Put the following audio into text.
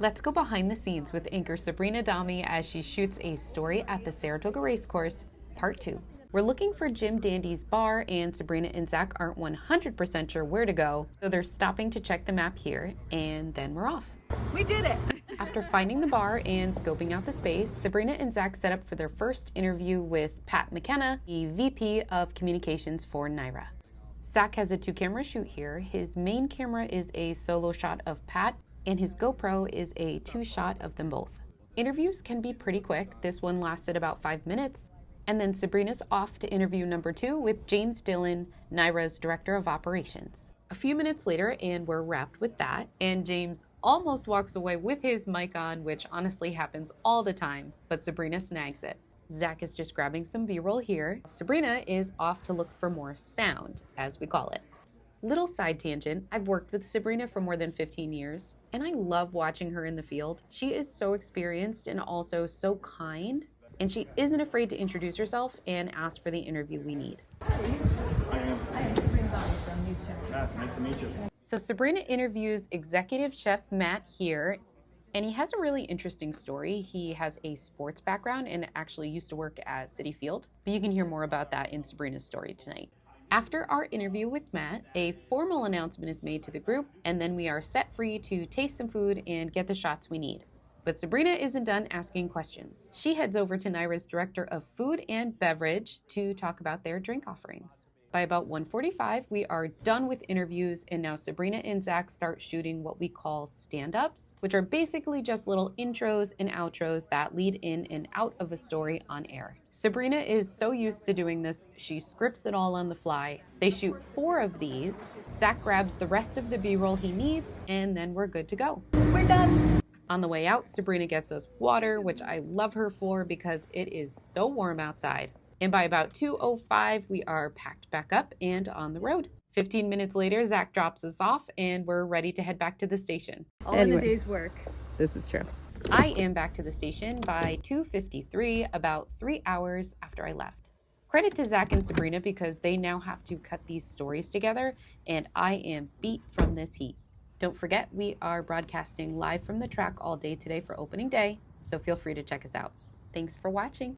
Let's go behind the scenes with anchor Subrina Dhammi as she shoots a story at the Saratoga Racecourse, Part 2. We're looking for Jim Dandy's bar, and Subrina and Zach aren't 100% sure where to go, so they're stopping to check the map here, and then we're off. We did it! After finding the bar and scoping out the space, Subrina and Zach set up for their first interview with Pat McKenna, the VP of Communications for Naira. Zach has a 2-camera shoot here. His main camera is a solo shot of Pat, and his GoPro is a 2-shot of them both. Interviews can be pretty quick. This one lasted about 5 minutes. And then Subrina's off to interview number 2 with James Dillon, Naira's Director of Operations. A few minutes later, and we're wrapped with that, and James almost walks away with his mic on, which honestly happens all the time, but Subrina snags it. Zach is just grabbing some B-roll here. Subrina is off to look for more sound, as we call it. Little side tangent, I've worked with Subrina for more than 15 years, and I love watching her in the field. She is so experienced and also so kind, and she isn't afraid to introduce herself and ask for the interview we need. I am Subrina Dhammi from News Channel. Yeah, nice to meet you. So Subrina interviews executive chef Matt here, and he has a really interesting story. He has a sports background and actually used to work at Citi Field, but you can hear more about that in Subrina's story tonight. After our interview with Matt, a formal announcement is made to the group, and then we are set free to taste some food and get the shots we need. But Subrina isn't done asking questions. She heads over to Naira's Director of Food and Beverage to talk about their drink offerings. By about 1:45, we are done with interviews, and now Subrina and Zach start shooting what we call stand-ups, which are basically just little intros and outros that lead in and out of a story on air. Subrina is so used to doing this, she scripts it all on the fly. They shoot 4 of these. Zach grabs the rest of the B-roll he needs, and then we're good to go. We're done! On the way out, Subrina gets us water, which I love her for because it is so warm outside. And by about 2:05, we are packed back up and on the road. 15 minutes later, Zach drops us off, and we're ready to head back to the station. All in a day's work. This is true. I am back to the station by 2:53, about 3 hours after I left. Credit to Zach and Subrina because they now have to cut these stories together, and I am beat from this heat. Don't forget, we are broadcasting live from the track all day today for opening day, so feel free to check us out. Thanks for watching.